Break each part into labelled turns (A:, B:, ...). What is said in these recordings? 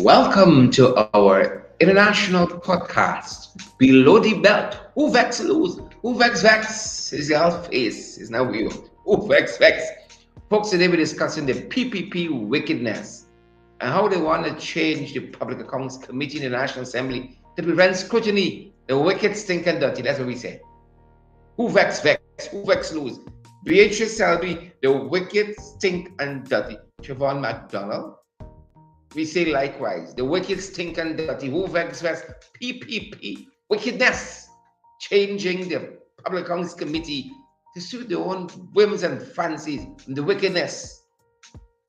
A: Welcome to our international podcast, Below the Belt. Who vex lose? Who vex? Is your face. Is now you. Who vex? Folks, today we're discussing the PPP wickedness and how they want to change the Public Accounts Committee in the National Assembly to prevent scrutiny. The wicked, stinking, dirty. That's what we say. Who vex? Who vex lose? Beatrice Selby, the wicked, stink, and dirty. Siobhan McDonald. We say likewise, the wicked, stink, and dirty, who vex, PPP, wickedness, changing the Public Accounts Committee to suit their own whims and fancies, and the wickedness,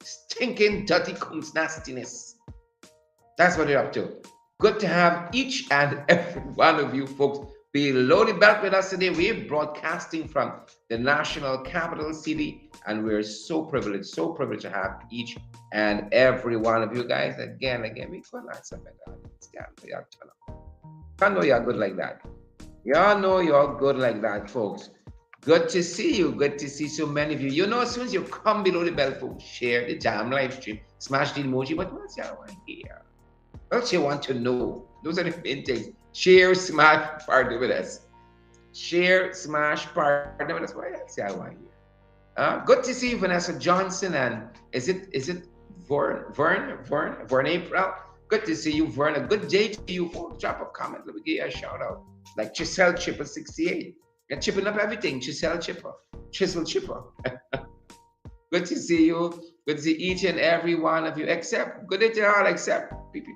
A: stinking, dirty, comes nastiness. That's what they're up to. Good to have each and every one of you folks below the belt with us today. We're broadcasting from the national capital city, and we're so privileged to have each and every one of you guys. Again, we could not something like that. I know you're good like that. Y'all know you're good like that, folks. Good to see you. Good to see so many of you. You know, as soon as you come below the belt, folks, share the damn live stream, smash the emoji. But what's y'all want to hear? What you want to know? Those are the main things. Share, smash, partner with us. Share, smash, partner with us. What else y'all want to hear? Good to see Vanessa Johnson, and is it Vern April? Good to see you, Vern. A good day to you, folks. Drop a comment. Let me give you a shout out. Like Chisel Chipper 68. You're chipping up everything. Chisel Chipper. Chisel Chipper. Good to see you. Good to see each and every one of you, except good day to all except PPP.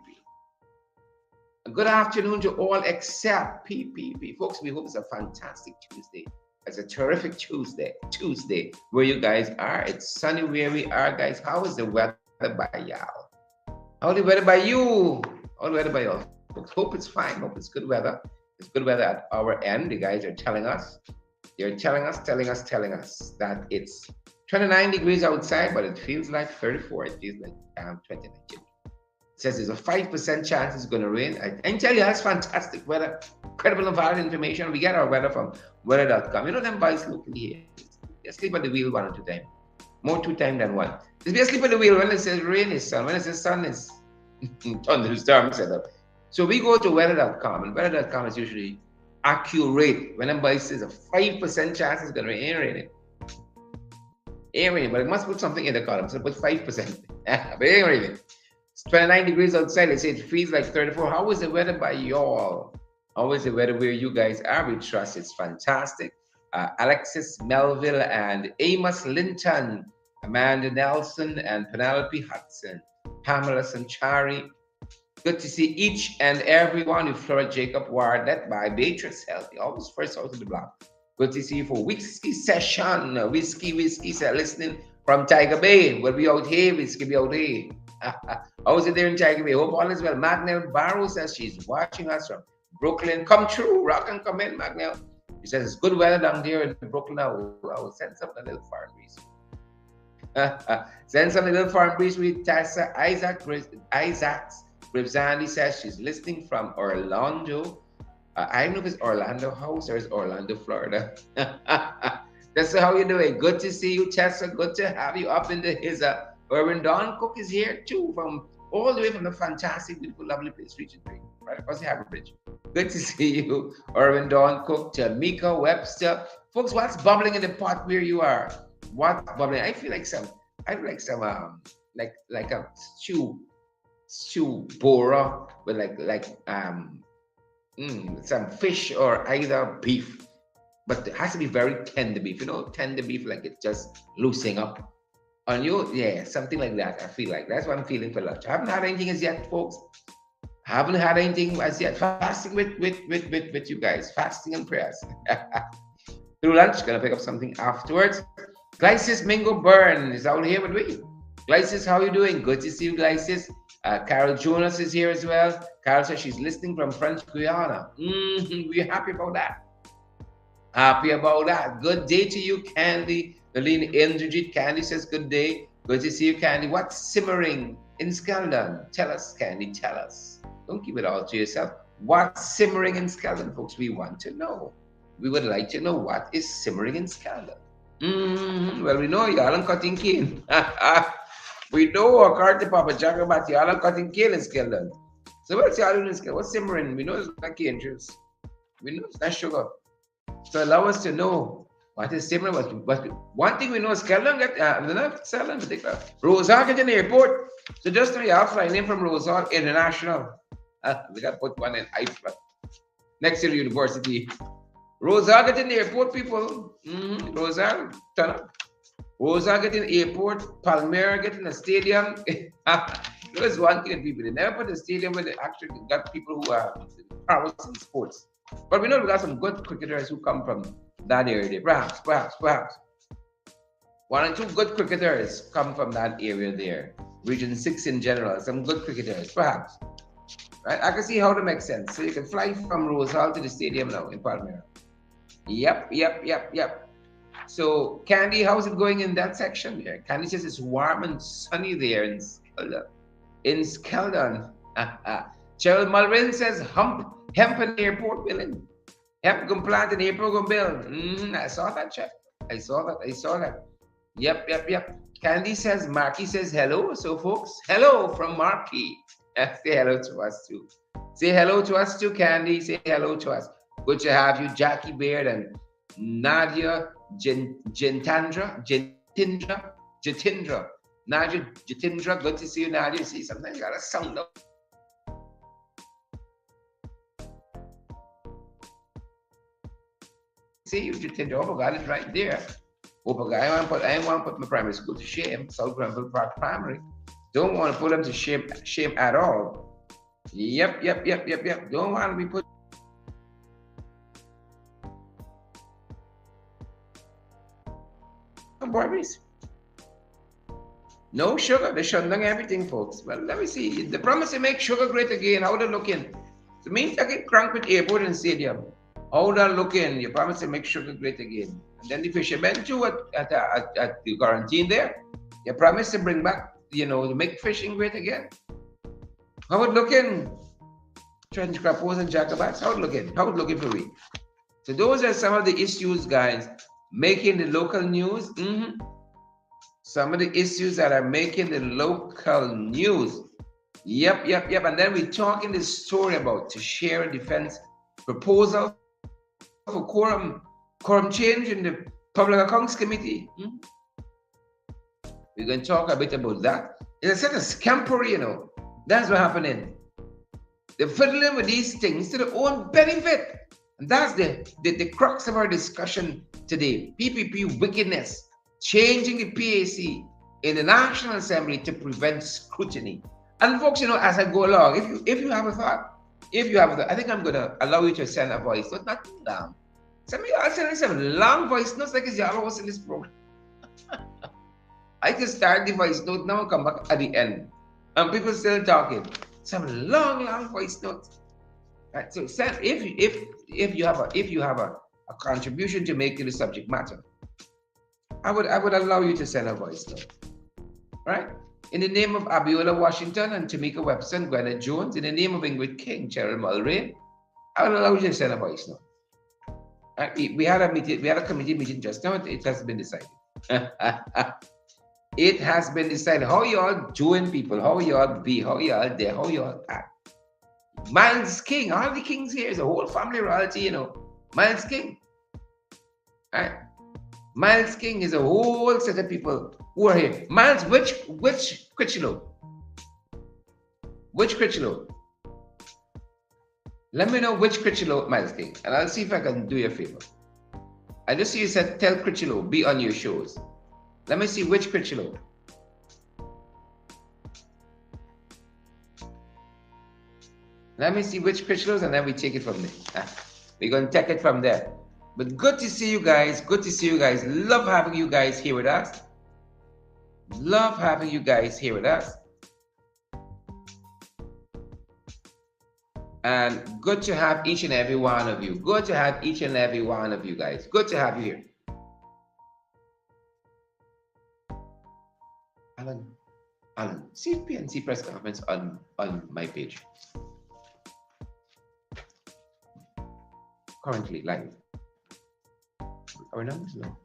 A: A good afternoon to all except PPP. Folks, we hope it's a fantastic Tuesday. It's a terrific Tuesday where you guys are. It's sunny where we are, guys. How is the weather by y'all? How's the weather by you? How's the weather by y'all? Folks, hope it's fine. Hope it's good weather. It's good weather at our end. The guys are telling us. They're telling us that it's 29 degrees outside, but it feels like 34. It feels like 29 degrees. It says there's a 5% chance it's going to rain. I can tell you that's fantastic weather. Credible and valid information. We get our weather from weather.com. You know them boys locally here. They sleep at the wheel 1 or 2 times. More 2 times than 1. Just be asleep at the wheel when it says rain is sun. When it says sun is thunderstorm setup. So we go to weather.com, and weather.com is usually accurate. When somebody says a 5% chance it's going to rain, ain't raining. But it must put something in the column. So put 5%. But it ain't raining. It's 29 degrees outside. They say it feels like 34. How is the weather by y'all? How is the weather where you guys are? We trust it's fantastic. Alexis Melville and Amos Linton, Amanda Nelson and Penelope Hudson, Pamela Sanchari. Good to see each and every one. You Flora Jacob Ward, led by Beatrice Healthy, always first out of the block. Good to see you for Whiskey Session. Whiskey, listening from Tiger Bay. We'll be out here, Whiskey be out here. How's it there in Tiger Bay? Hope all is well. Magnell Barrow says she's watching us from Brooklyn. Come true, rock and come in, Magnell. She says it's good weather down there in Brooklyn. I will send some a little farm breeze. Send some a little farm breeze with Tessa Isaacs. Ribzandi says she's listening from Orlando. I don't know if it's Orlando House or it's Orlando, Florida. Tessa, how you doing? Good to see you, Tessa. Good to have you up in the Hizza. Irwin Don Cook is here too, from all the way from the fantastic, beautiful, lovely place, Region 3, right across the Harbour Bridge. Good to see you, Irwin Don Cook, Tamika Webster. Folks, what's bubbling in the pot where you are? What's bubbling? I feel like some like a stew bora with some fish or either beef, but it has to be very tender beef. You know, tender beef, like it's just loosening up on you. Yeah, something like that. I feel like that's what I'm feeling for lunch. I haven't had anything as yet, folks. Haven't had anything as yet. Fasting with you guys. Fasting and prayers. Through lunch, gonna pick up something afterwards. Glycis Mingo Byrne is out here with me. Glycis, how are you doing? Good to see you, Glycis. Carol Jonas is here as well. Carol says she's listening from French Guiana. We're happy about that. Happy about that. Good day to you, Candy. Nalini Indrajit. Candy says good day. Good to see you, Candy. What's simmering in Skeldon? Tell us, Candy, tell us. Don't keep it all to yourself. What's simmering in Skeldon, folks? We want to know. We would like to know what is simmering in Skeldon. Well, we know y'all are cutting cane. We know according to Papa Jack about the other cutting cane is Skeldon. So what's the other is what's simmering? We know it's not cane juice. We know it's not sugar. So allow us to know what is simmering. What one thing we know is Skeldon get not Skeldon in particular. Rose Hall get in the airport. So just to are flying in from Rose Hall International. We got to put one in Iceland next to the university. Rose Hall get in the airport, people. Rose Hall, turn up. Rosa getting airport, Palmyra getting a stadium. There's one thing people, they never put a stadium where they actually got people who are prowess in sports. But we know we got some good cricketers who come from that area. Perhaps. One or two good cricketers come from that area there. Region 6 in general, some good cricketers, perhaps. Right? I can see how to make sense. So you can fly from Rose Hall to the stadium now in Palmyra. Yep. So, Candy, how's it going in that section there? Candy says it's warm and sunny there in Skeldon. Cheryl Mulrin says hemp in airport building. Hemp can plant in airport can build. I saw that, Check. I saw that. Yep. Candy says, Marky says hello. So, folks, hello from Marky. Say hello to us too. Say hello to us too, Candy. Say hello to us. Good to have you, Jackie Baird and Nadia Jatindra. Nadia Jatindra, good to see you, Nadia. See, sometimes you gotta sound up. See you, Jatindra. Oh, got it right there. Oh, I want to put my primary school to shame. South Granville Park Primary. Don't want to put them to shame at all. Yep. Don't want to be put. Barbies. No sugar. They're shutting down everything, folks. Well, let me see. The promise to make sugar great again. How they looking? So means I get crank with airport and stadium. How they looking? You promise to make sugar great again. And then the fishermen too at the quarantine there. You promise to bring back, to make fishing great again. How it looking? Trench crappos and jacobats. How it looking for me? So those are some of the issues, guys, making the local news. Some of the issues that are making the local news. Yep. And then we're talking this story about to share a defense proposal for quorum change in the Public Accounts Committee. We're going to talk a bit about that. It's a set of scampery, That's what's happening. They're fiddling with these things to their own benefit. And that's the crux of our discussion today. PPP wickedness, changing the PAC in the National Assembly to prevent scrutiny. And folks, as I go along, if you have a thought, I think I'm going to allow you to send a voice note, not too long. I'll send some long voice notes like it's always in this program. I can start the voice note now and come back at the end. And people still talking. Some long voice notes. Right, so if you have a contribution to make in the subject matter, I would allow you to send a voice note. Right? In the name of Abiola Washington and Tamika Webster and Gwenna Jones, in the name of Ingrid King, Cheryl Mulray, I would allow you to send a voice note. Right? We had a committee meeting just now. It has been decided. It has been decided. How y'all doing, people? How y'all be? How y'all there? How y'all act? Miles King, all the kings here is a whole family royalty, Miles King. Right? Miles King is a whole set of people who are here. Miles, which Critchlow? Which Critchlow? Let me know which Critchlow, Miles King, and I'll see if I can do you a favor. I just see you said tell Critchlow be on your shows. Let me see which Critchlow. Let me see which Critchlows, and then we take it from there. We're going to take it from there. But good to see you guys. Love having you guys here with us. And good to have each and every one of you. Good to have each and every one of you guys. Good to have you here. Alan, see PNC press conference on my page. Currently live. Our numbers low.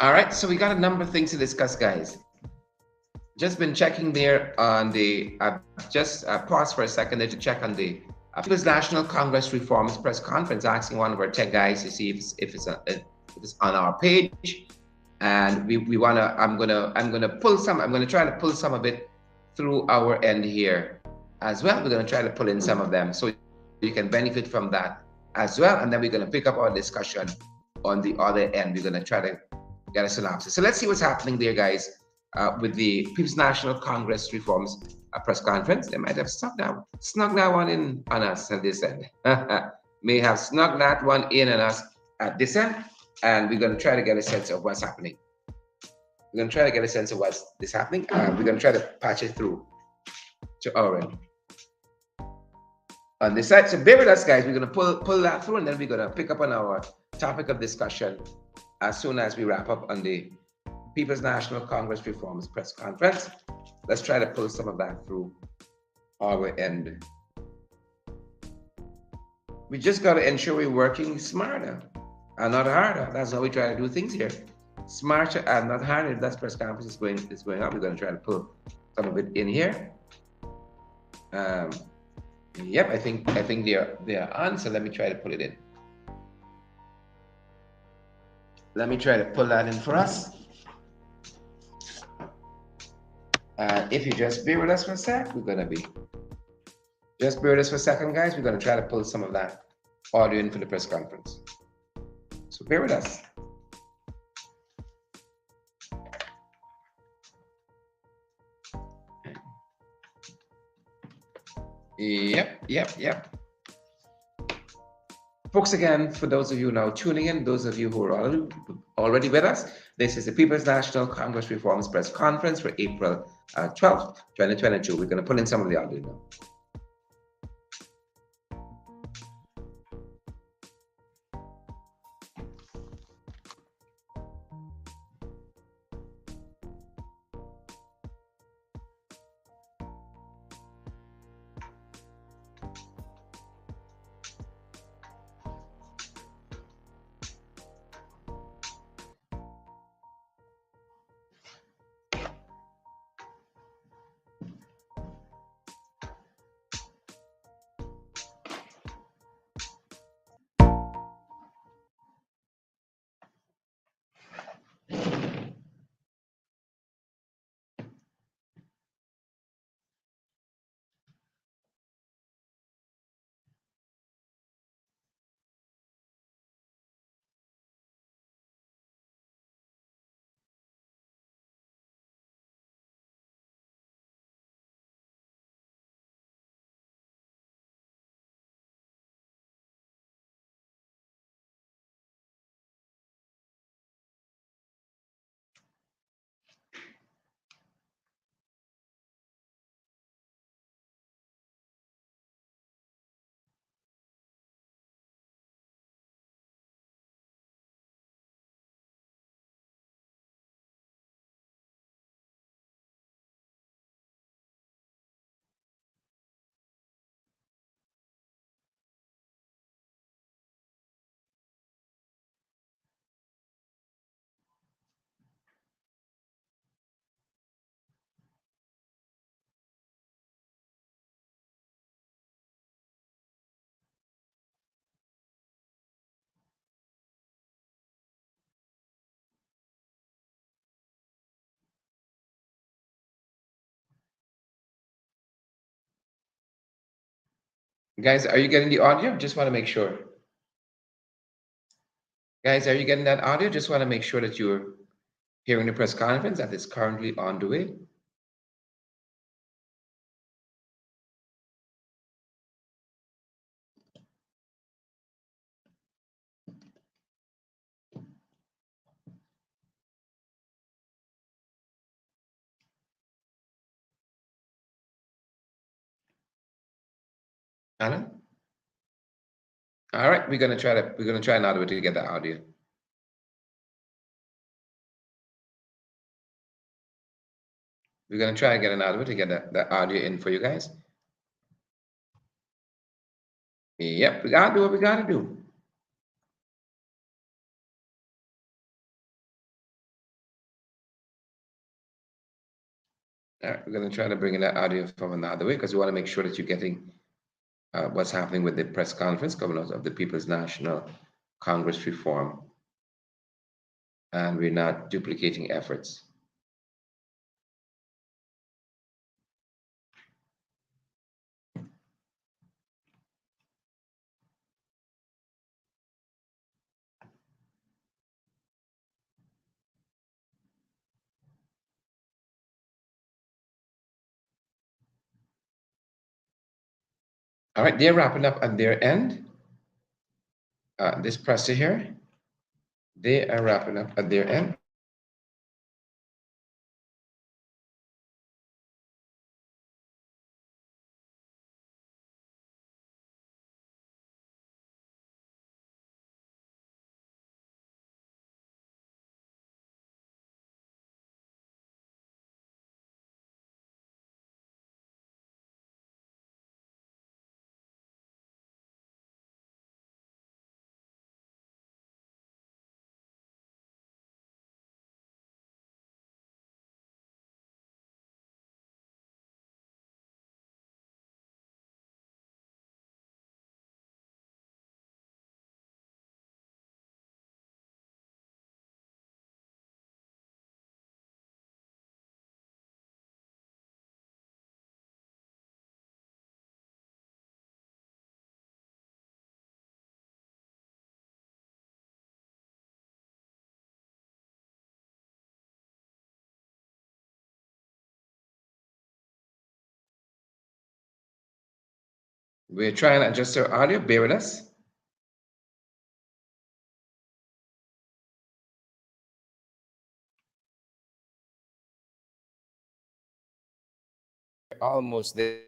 A: All right, so we got a number of things to discuss, guys. Just been checking there on the, just paused for a second there to check on the People's National Congress Reforms press conference, asking one of our tech guys to see if it's on our page, and we wanna I'm gonna try to pull some of it through our end here as well. We're gonna try to pull in some of them so you can benefit from that as well, and then we're gonna pick up our discussion on the other end. We're gonna try to get a synopsis. So let's see what's happening there, guys, with the People's National Congress Reforms press conference. They might have snuck that one in on us at this end. May have snuck that one in on us at this end, and we're going to try to get a sense of what's happening. We're going to try to get a sense of what's happening. We're going to try to patch it through to our end on this side. So bear with us, guys. We're going to pull that through, and then we're going to pick up on our topic of discussion as soon as we wrap up on the People's National Congress Reforms press conference. Let's try to pull some of that through our end. We just got to ensure we're working smarter and not harder. That's how we try to do things here. Smarter and not harder. If that press conference is going up, we're going to try to pull some of it in here. Yep, I think they're on. So let me try to pull it in. Let me try to pull that in for us. If you just bear with us for a sec, just bear with us for a second, guys. We're going to try to pull some of that audio in for the press conference. So bear with us. Yep. Folks, again, for those of you now tuning in, those of you who are already with us, this is the People's National Congress Reforms Press Conference for April 12th, 2022. We're going to pull in some of the audio now. Guys, are you getting the audio? Just want to make sure. Guys, are you getting that audio? Just want to make sure that you're hearing the press conference that is currently on the way. Alan? All right, we're gonna try another way to get the audio. We're gonna try and get another way to get the audio in for you guys. Yep, we gotta do what we gotta do. All right, we're going to try to bring in that audio from another way because we want to make sure that you're getting what's happening with the press conference coming out of the People's National Congress reform, and we're not duplicating efforts. All right, they're wrapping up at their end. This presser here, they are wrapping up at their end. We're trying to adjust our audio. Bear with us. Almost there.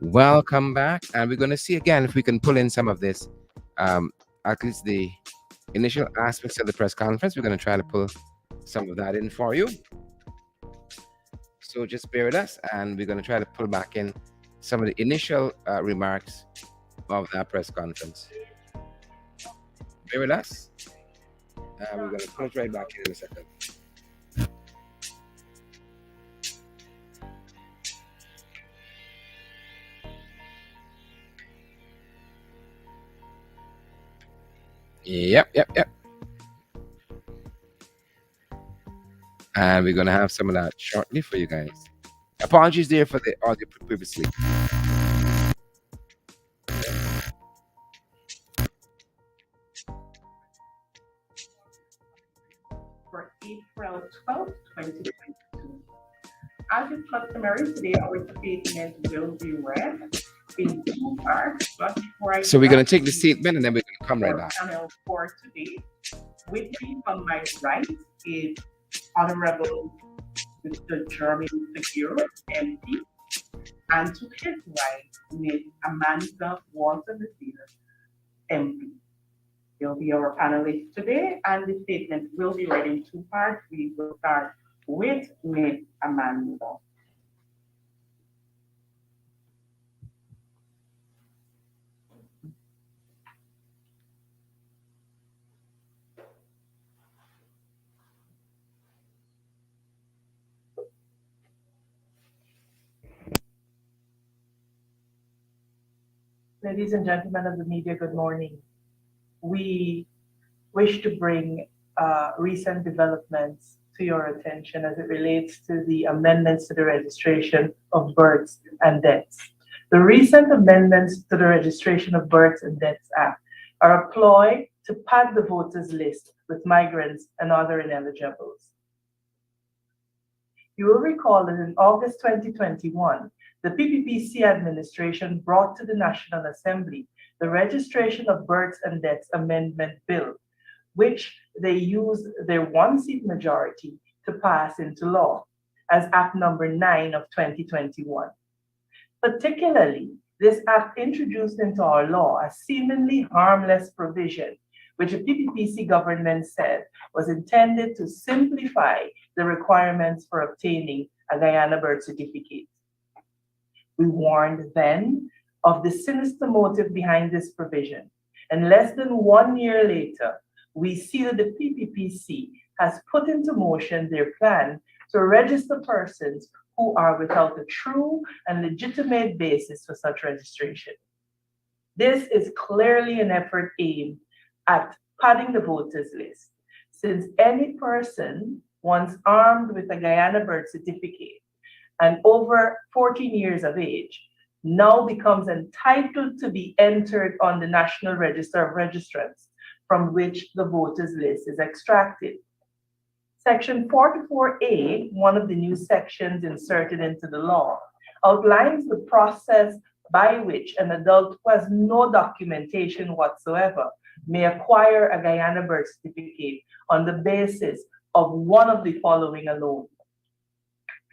A: Welcome back, and we're going to see again if we can pull in some of this, at least the initial aspects of the press conference. We're going to try to pull some of that in for you. So just bear with us, and we're going to try to pull back in some of the initial remarks of that press conference. Bear with us, and we're going to pull it right back in a second. Yep. And we're going to have some of that shortly for you guys. Apologies there for the audio previously.
B: For April 12th, 2022. As is customary, today our statement will be read in two parts. But before
A: So we're going to take the statement and then we're going to come right back.
B: Panel for today, with me on my right is Honorable Mr. Jeremy Seguro, MP, and to his right, Ms. Amanda Walter Messina, MP. They'll be our panelists today, and the statement will be read in two parts. We will start with Ms. Amanda.
C: Ladies and gentlemen of the media, good morning. We wish to bring recent developments to your attention as it relates to the amendments to the registration of births and deaths. The recent amendments to the Registration of Births and Deaths Act are a ploy to pad the voters list with migrants and other ineligibles. You will recall that in August 2021, the PPPC administration brought to the National Assembly the Registration of Births and Deaths Amendment Bill, which they used their one-seat majority to pass into law. as Act Number 9 of 2021. Particularly, this act introduced into our law a seemingly harmless provision, which the PPPC government said was intended to simplify the requirements for obtaining a Guyana birth certificate. We warned then of the sinister motive behind this provision, and less than 1 year later, we see that the PPPC has put into motion their plan to register persons who are without a true and legitimate basis for such registration. This is clearly an effort aimed at padding the voters list, since any person once armed with a Guyana birth certificate and over 14 years of age now becomes entitled to be entered on the National Register of Registrants, from which the voters list is extracted. Section 44A, one of the new sections inserted into the law, outlines the process by which an adult who has no documentation whatsoever may acquire a Guyana birth certificate on the basis of one of the following alone.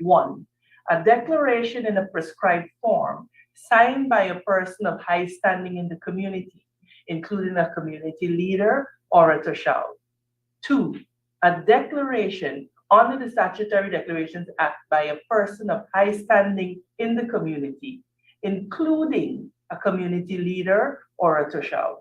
C: 1, a declaration in a prescribed form signed by a person of high standing in the community, including a community leader or a toshal. 2, a declaration under the Statutory Declarations Act by a person of high standing in the community, including a community leader or a toshal.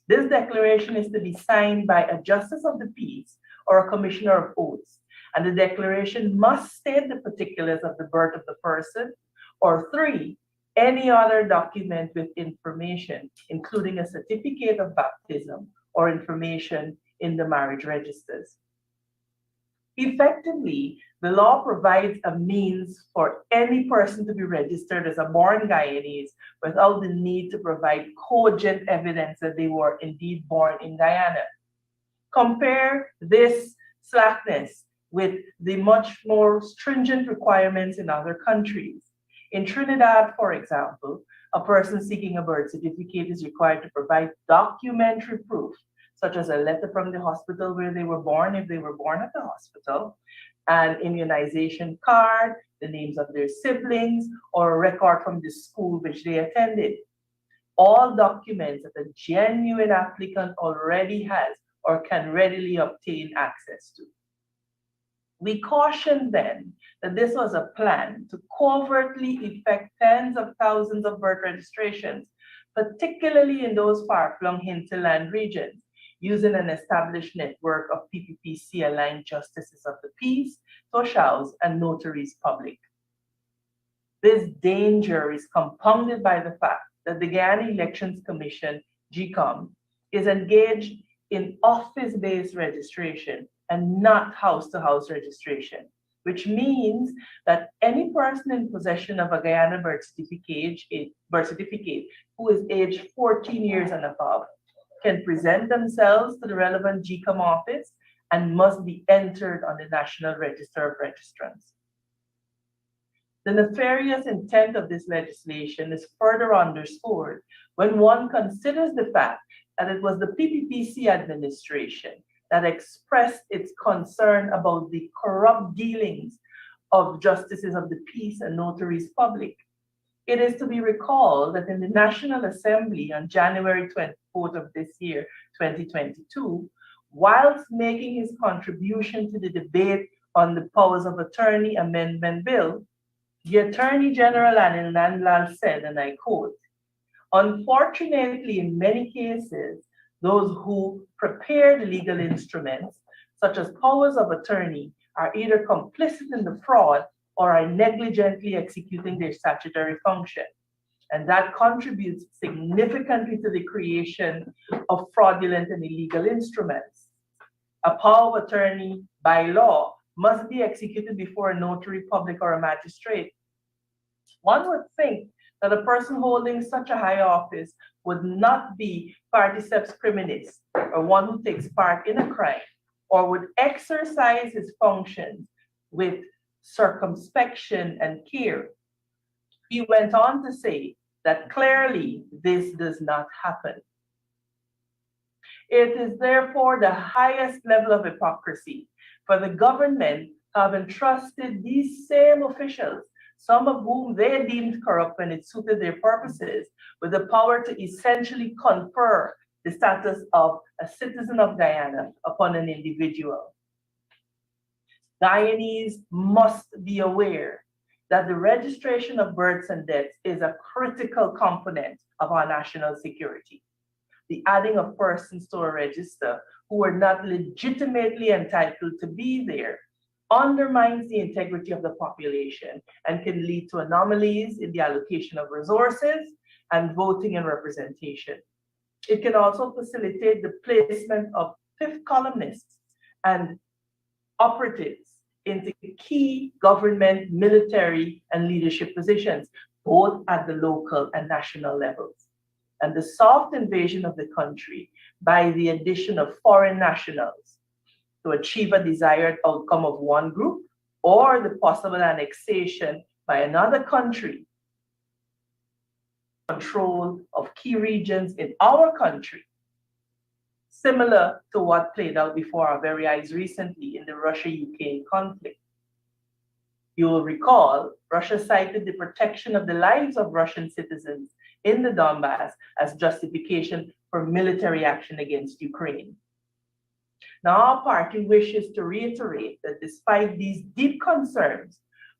C: This declaration is to be signed by a justice of the peace or a commissioner of oaths, and the declaration must state the particulars of the birth of the person. Or 3, any other document with information, including a certificate of baptism or information in the marriage registers. Effectively, the law provides a means for any person to be registered as a born Guyanese without the need to provide cogent evidence that they were indeed born in Guyana. Compare this slackness with the much more stringent requirements in other countries. In Trinidad, for example, a person seeking a birth certificate is required to provide documentary proof, such as a letter from the hospital where they were born, if they were born at the hospital, an immunization card, the names of their siblings, or a record from the school which they attended. All documents that a genuine applicant already has or can readily obtain access to. We cautioned then that this was a plan to covertly effect tens of thousands of birth registrations, particularly in those far-flung hinterland regions, using an established network of PPPC-aligned justices of the peace, toshals, and notaries public. This danger is compounded by the fact that the Guyana Elections Commission, GCOM, is engaged in office-based registration and not house-to-house registration, which means that any person in possession of a Guyana birth certificate who is aged 14 years and above can present themselves to the relevant GCOM office and must be entered on the National Register of Registrants. The nefarious intent of this legislation is further underscored when one considers the fact that it was the PPPC administration that expressed its concern about the corrupt dealings of justices of the peace and notaries public. It is to be recalled that in the National Assembly on January 24th of this year, 2022, whilst making his contribution to the debate on the Powers of Attorney Amendment Bill, the Attorney General Anil Nandlal said, and I quote, "Unfortunately, in many cases, those who prepare the legal instruments, such as powers of attorney, are either complicit in the fraud or are negligently executing their statutory function. And that contributes significantly to the creation of fraudulent and illegal instruments. A power of attorney by law must be executed before a notary public or a magistrate. One would think that a person holding such a high office would not be particeps criminis, or one who takes part in a crime, or would exercise his functions with circumspection and care." He went on to say that clearly this does not happen. It is therefore the highest level of hypocrisy for the government have entrusted these same officials, some of whom they deemed corrupt when it suited their purposes, with the power to essentially confer the status of a citizen of Guyana upon an individual. Guyanese must be aware that the registration of births and deaths is a critical component of our national security. The adding of persons to a register who are not legitimately entitled to be there undermines the integrity of the population and can lead to anomalies in the allocation of resources and voting and representation. It can also facilitate the placement of fifth columnists and operatives into key government, military, and leadership positions, both at the local and national levels. And the soft invasion of the country by the addition of foreign nationals to achieve a desired outcome of one group, or the possible annexation by another country, control of key regions in our country, similar to what played out before our very eyes recently in the Russia-Ukraine conflict. You will recall, Russia cited the protection of the lives of Russian citizens in the Donbass as justification for military action against Ukraine. Now, our party wishes to reiterate that despite these deep concerns,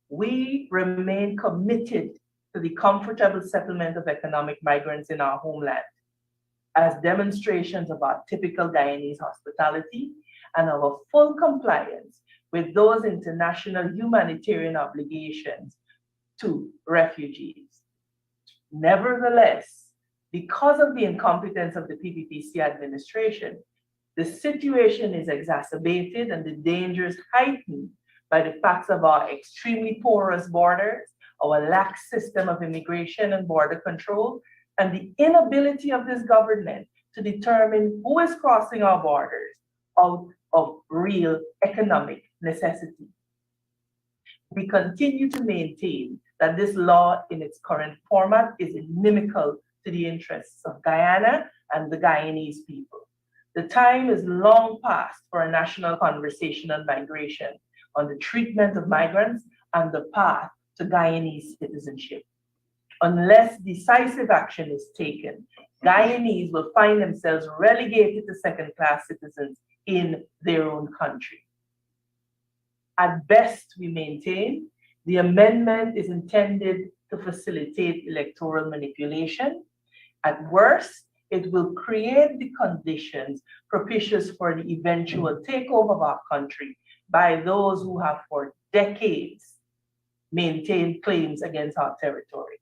C: we remain committed to the comfortable settlement of economic migrants in our homeland, as demonstrations of our typical Guyanese hospitality and our full compliance with those international humanitarian obligations to refugees. Nevertheless, because of the incompetence of the PPPC administration, the situation is exacerbated and the dangers heightened by the facts of our extremely porous borders, our lax system of immigration and border control, and the inability of this government to determine who is crossing our borders out of real economic necessity. We continue to maintain that this law in its current format is inimical to the interests of Guyana and the Guyanese people. The time is long past for a national conversation on migration, on the treatment of migrants and the path to Guyanese citizenship. Unless decisive action is taken, Guyanese will find themselves relegated to second-class citizens in their own country. At best, we maintain, the amendment is intended to facilitate electoral manipulation. At worst, it will create the conditions propitious for the eventual takeover of our country by those who have for decades maintained claims against our territory.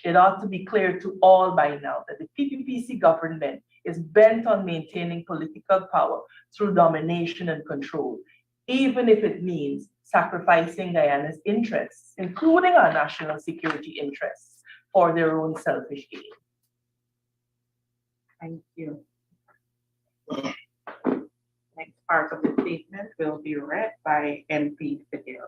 C: It ought to be clear to all by now that the PPPC government is bent on maintaining political power through domination and control, even if it means sacrificing Guyana's interests, including our national security interests, for their own selfish gain.
B: Thank you. Next part of the statement will be read by MP Fidel.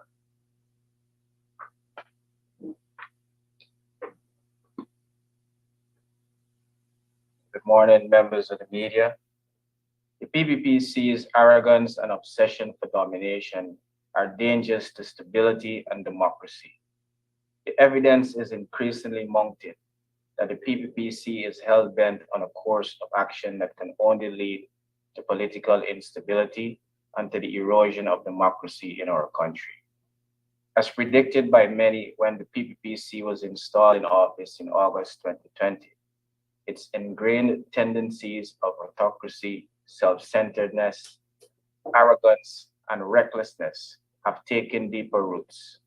D: Good morning, members of the media. The PPPC's arrogance and obsession for domination are dangerous to stability and democracy. The evidence is increasingly mounting that the PPPC is hell-bent on a course of action that can only lead to political instability and to the erosion of democracy in our country. As predicted by many when the PPPC was installed in office in August 2020, its ingrained tendencies of autocracy, self-centeredness, arrogance, and recklessness have taken deeper roots.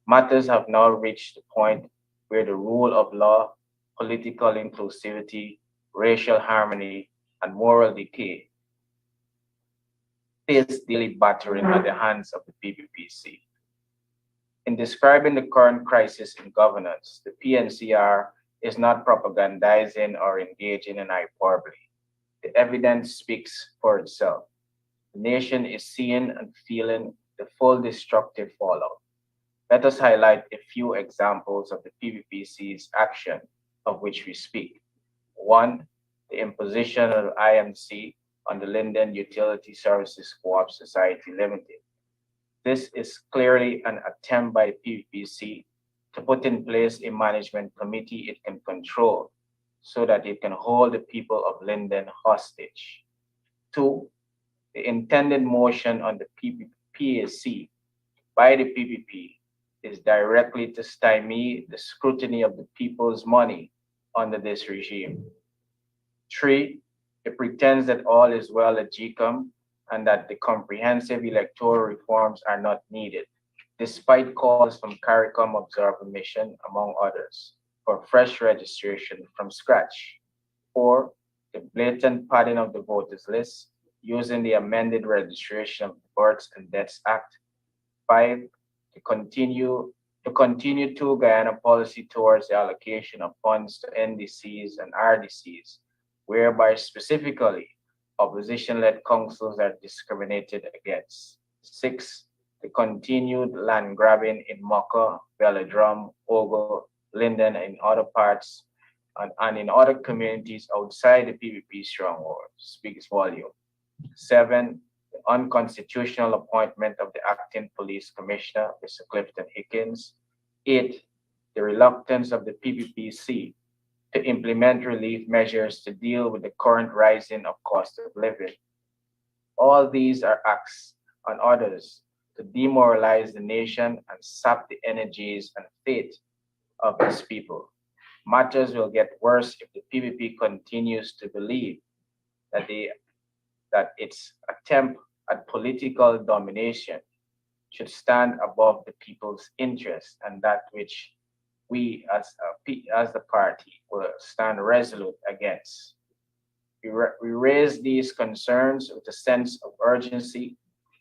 D: Matters have now reached the point where the rule of law, political inclusivity, racial harmony, and moral decay face daily battering at the hands of the PPPC. In describing the current crisis in governance, the PNCR is not propagandizing or engaging in hyperbole. The evidence speaks for itself. The nation is seeing and feeling the full destructive fallout. Let us highlight a few examples of the PPPC's action of which we speak. One, the imposition of IMC on the Linden Utility Services Co-op Society Limited. This is clearly an attempt by the PPC to put in place a management committee it can control so that it can hold the people of Linden hostage. Two, the intended motion on the PAC by the PPP is directly to stymie the scrutiny of the people's money under this regime. Three, it pretends that all is well at GCOM and that the comprehensive electoral reforms are not needed, despite calls from CARICOM Observer Mission, among others, for fresh registration from scratch. Four, the blatant padding of the voters list using the amended Registration of Births and Deaths Act. Five, to continue to Guyana policy towards the allocation of funds to NDCs and RDCs, whereby specifically opposition-led councils are discriminated against. Six, the continued land grabbing in Mocha, Belladrum, Ogo, Linden, and other parts and in other communities outside the PPP stronghold speaks volume. Seven, the unconstitutional appointment of the acting police commissioner, Mr. Clifton Hickins. Eight, the reluctance of the PPPC to implement relief measures to deal with the current rising of cost of living. All these are acts on others to demoralize the nation and sap the energies and faith of its people. Matters will get worse if the PPP continues to believe that its attempt at political domination should stand above the people's interest, and that which we as the party will stand resolute against. We raise these concerns with a sense of urgency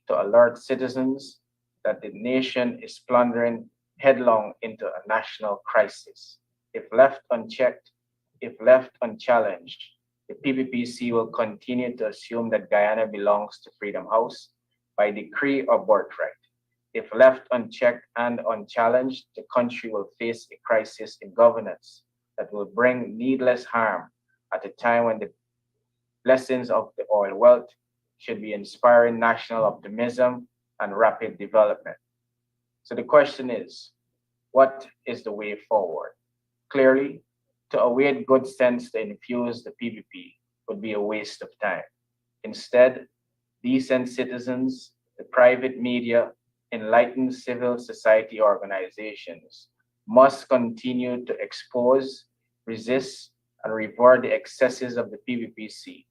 D: to alert citizens that the nation is plundering headlong into a national crisis. If left unchecked, if left unchallenged, the PPPC will continue to assume that Guyana belongs to Freedom House by decree or birthright. If left unchecked and unchallenged, the country will face a crisis in governance that will bring needless harm at a time when the blessings of the oil wealth should be inspiring national optimism and rapid development. So the question is, what is the way forward? Clearly, to await good sense to infuse the PPP would be a waste of time. Instead, decent citizens, the private media, enlightened civil society organizations must continue to expose, resist, and revert the excesses of the PPPC,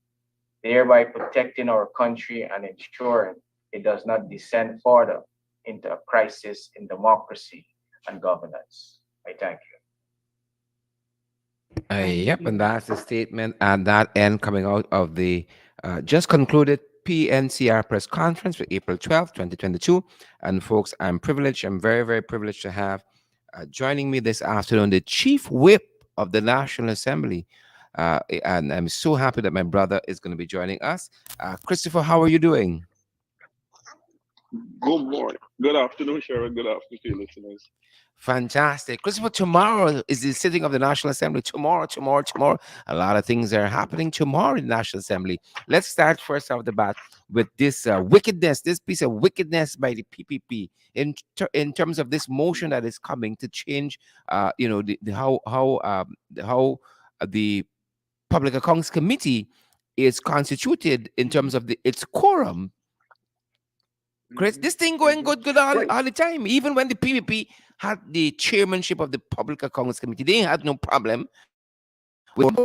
D: thereby protecting our country and ensuring it does not descend further into a crisis in democracy and governance. I thank you.
B: Thank
A: Yep, and
B: you.
A: that's the statement at that end coming out of the just concluded PNCR press conference for April 12th, 2022. And folks, I'm very, very privileged to have joining me this afternoon the Chief Whip of the National Assembly. And I'm so happy that my brother is going to be joining us. Christopher, how are you doing?
E: Good morning. Good afternoon, Sharon. Good afternoon to your listeners.
A: Fantastic. Christopher, tomorrow is the sitting of the National Assembly. Tomorrow. A lot of things are happening tomorrow in the National Assembly. Let's start first off the bat with this wickedness, this piece of wickedness by the PPP in terms of this motion that is coming to change, how the Public Accounts Committee is constituted in terms of its quorum. Chris, this thing going good all the time. Even when the PPP had the chairmanship of the Public Accounts Committee, they had no problem with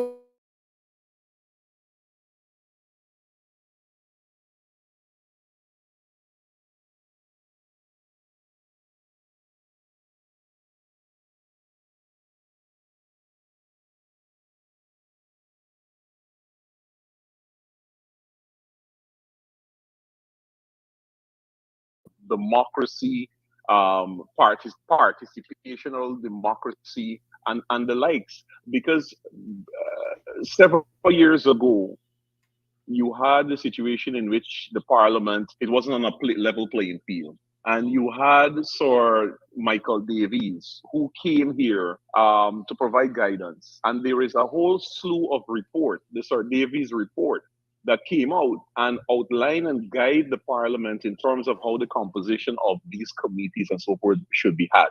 E: Democracy, participational democracy, and the likes. Because several years ago, you had the situation in which the parliament, it wasn't on a level playing field. And you had Sir Michael Davies, who came here to provide guidance. And there is a whole slew of report, the Sir Davies report, that came out and outline and guide the parliament in terms of how the composition of these committees and so forth should be had.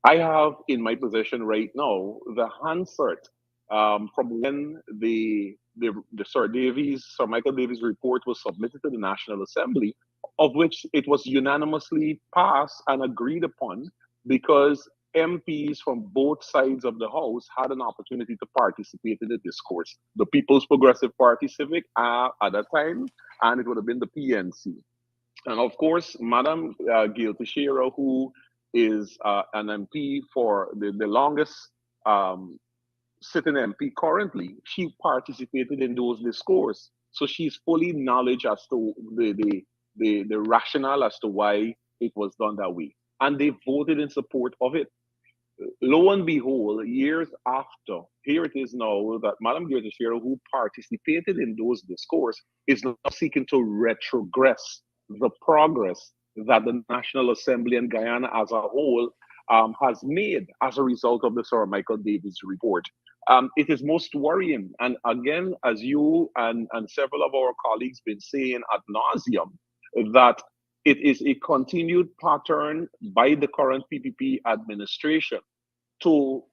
E: I have in my possession right now the Hansard from when the Sir Michael Davies report was submitted to the National Assembly, of which it was unanimously passed and agreed upon because MPs from both sides of the House had an opportunity to participate in the discourse. The People's Progressive Party Civic at that time, and it would have been the PNC. And of course, Madam Gail Teixeira, who is an MP for the longest sitting MP currently, she participated in those discourse. So she's fully knowledge as to the rationale as to why it was done that way. And they voted in support of it. Lo and behold, years after, here it is now that Madam Gail Teixeira, who participated in those discourse, is now seeking to retrogress the progress that the National Assembly and Guyana as a whole has made as a result of the Sir Michael Davies report. It is most worrying. And again, as you and several of our colleagues been saying ad nauseum, that it is a continued pattern by the current PPP administration to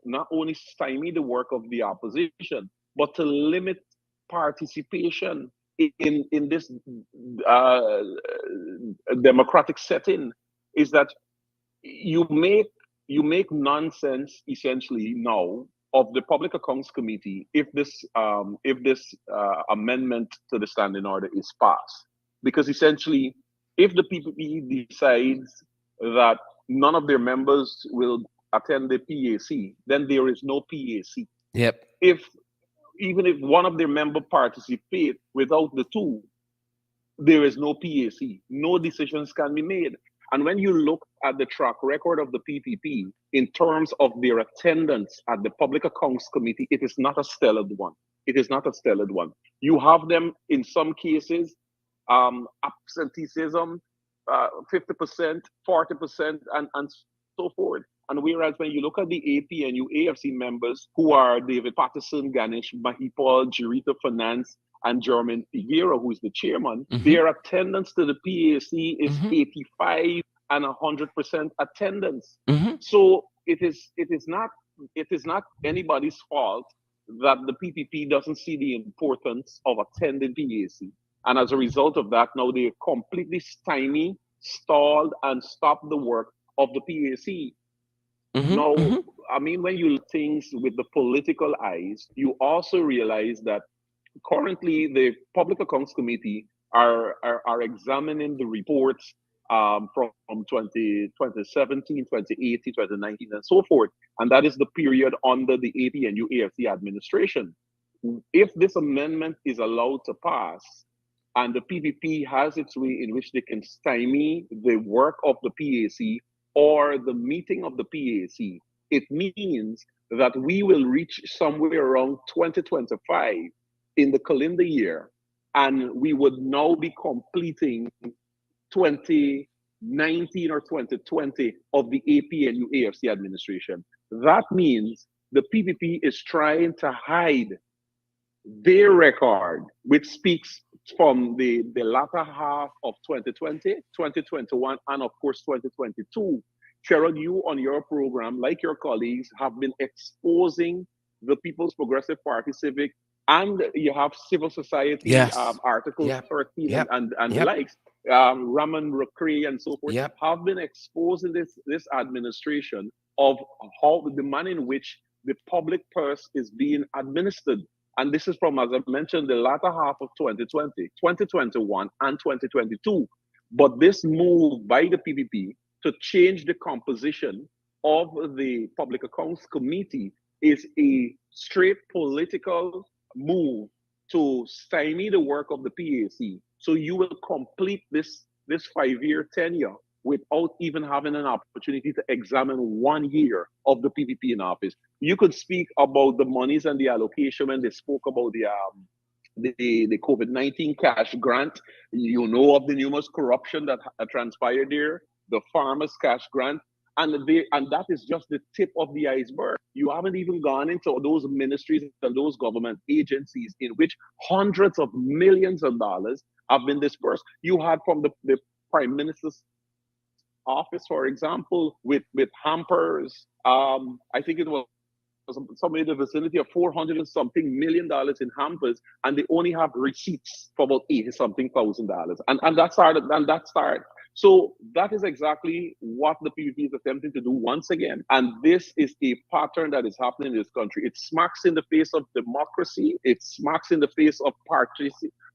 E: not only stymie the work of the opposition, but to limit participation in this democratic setting. Is that you make nonsense essentially now of the Public Accounts Committee if this amendment to the standing order is passed, because essentially if the PPP decides that none of their members will attend the PAC, then there is no PAC.
A: Yep.
E: Even if one of their members participate without the two, there is no PAC. No decisions can be made. And when you look at the track record of the PPP in terms of their attendance at the Public Accounts Committee, it is not a stellar one. It is not a stellar one. You have them in some cases, absenteeism, 50%, 40%, and so forth. And whereas when you look at the APNU AFC members, who are David Patterson, Ganesh Mahipal, Jirita Finance, and German Figueroa, who is the chairman, their attendance to the PAC is 85 and 100% attendance. So it is not anybody's fault that the PPP doesn't see the importance of attending PAC. And as a result of that, now they completely stymie, stalled, and stopped the work of the PAC. Now, I mean, when you look at things with the political eyes, you also realize that currently the Public Accounts Committee are examining the reports from 2017, 2018, 2019, and so forth. And that is the period under the APNU AFC administration. If this amendment is allowed to pass, and the PPP has its way in which they can stymie the work of the PAC or the meeting of the PAC, it means that we will reach somewhere around 2025 in the calendar year, and we would now be completing 2019 or 2020 of the APNU AFC administration. That means the PPP is trying to hide their record, which speaks from the latter half of 2020, 2021, and of course 2022. Cheryl, you on your program, like your colleagues, have been exposing the People's Progressive Party Civic, and you have civil society articles 13 and the likes. Raman Rakri and so forth have been exposing this administration of how the manner in which the public purse is being administered. And this is from, as I mentioned, the latter half of 2020, 2021, and 2022. But this move by the PPP to change the composition of the Public Accounts Committee is a straight political move to stymie the work of the PAC. So you will complete this 5-year tenure without even having an opportunity to examine 1 year of the PPP in office. You could speak about the monies and the allocation when they spoke about the COVID-19 cash grant. You know of the numerous corruption that transpired there, the farmers' cash grant. And that is just the tip of the iceberg. You haven't even gone into those ministries and those government agencies in which hundreds of millions of dollars have been dispersed. You had from the prime minister's office, for example, with hampers. I think it was somewhere in the vicinity of 400 and something million dollars in hampers, and they only have receipts for about 80 something thousand dollars. And that started, and that started. So that is exactly what the PPP is attempting to do once again. And this is a pattern that is happening in this country. It smacks in the face of democracy. It smacks in the face of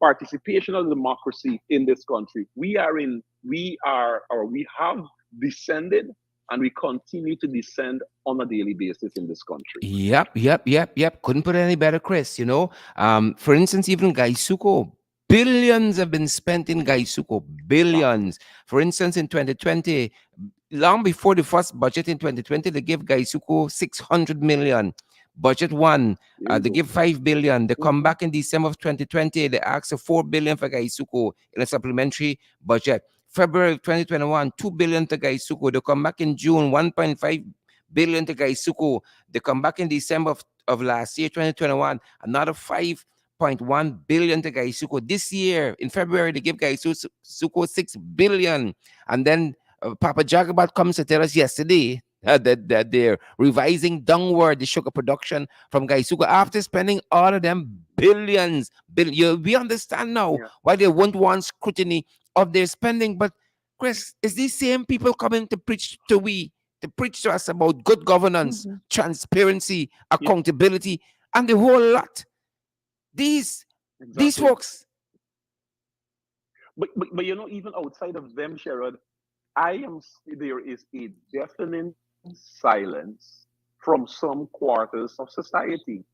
E: participation of democracy in this country. We have descended, and we continue to descend on a daily basis in this country.
A: Yep. Couldn't put it any better, Chris. For instance, even Gaisuko, billions have been spent in Gaisuko, billions. For instance, in 2020, long before the first budget in 2020, they gave Gaisuko 600 million. Budget one, they give 5 billion. They come back in December of 2020, they ask for 4 billion for Gaisuko in a supplementary budget. February of 2021, 2 billion to Gaisuko. They come back in June, 1.5 billion to Gaisuko. They come back in December of last year, 2021, another 5.1 billion to Gaisuko. This year, in February, they give Gaisuko 6 billion. And then Papa Jagabat comes to tell us yesterday that they're revising downward the sugar production from Gaisuko after spending all of them billions. We understand now why they won't want scrutiny of their spending. But Chris, is these same people coming to preach to us about good governance, transparency, accountability, and the whole lot? These folks.
E: But even outside of them, Sherrod, there is a deafening silence from some quarters of society,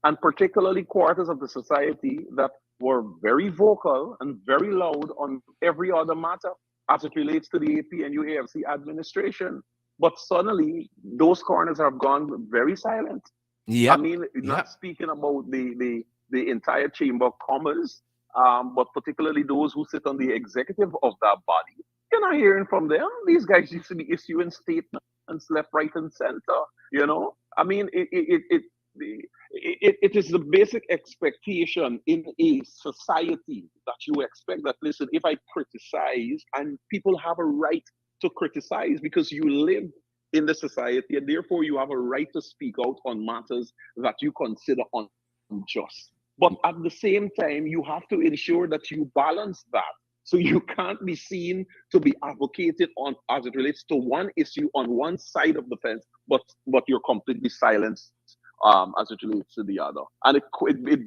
E: and particularly quarters of the society that were very vocal and very loud on every other matter as it relates to the APNU AFC administration. But suddenly, those corners have gone very silent. I mean, not speaking about the entire Chamber of Commerce, but particularly those who sit on the executive of that body. You're not hearing from them. These guys used to be issuing statements left, right, and center. I mean, it is the basic expectation in a society that you expect that, listen, if I criticize, and people have a right to criticize because you live in the society, and therefore you have a right to speak out on matters that you consider unjust. But at the same time, you have to ensure that you balance that. So you can't be seen to be advocated on as it relates to one issue on one side of the fence, but you're completely silenced as it relates to the other. And it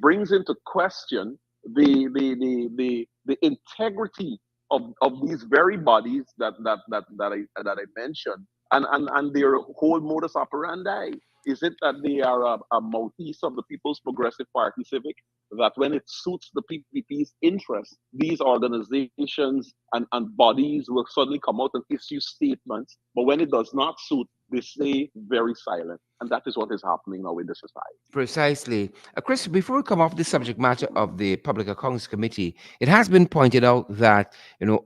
E: brings into question the integrity of these very bodies that I mentioned, and their whole modus operandi. Is it that they are a mouthpiece of the People's Progressive Party Civic, that when it suits the PPP's interest, these organizations and bodies will suddenly come out and issue statements, but when it does not suit, they stay very silent. And that is what is happening now in the society.
A: Precisely. Chris, before we come off the subject matter of the Public Accounts Committee, it has been pointed out that,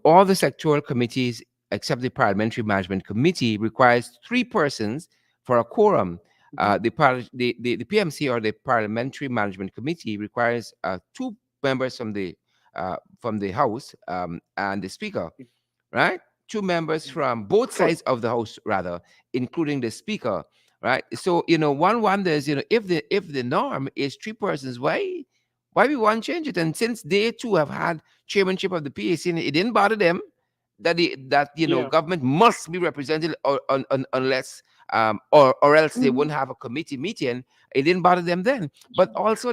A: all the sectoral committees, except the Parliamentary Management Committee, requires 3 persons for a quorum. The PMC, or the Parliamentary Management Committee, requires 2 members from the House and the Speaker, right? 2 members from both sides of the House, rather, including the Speaker, right? So one wonders, if the norm is 3 persons, why we want to change it? And since they too have had chairmanship of the PAC, and it didn't bother them that government must be represented, unless or else they wouldn't have a committee meeting. It didn't bother them then. But also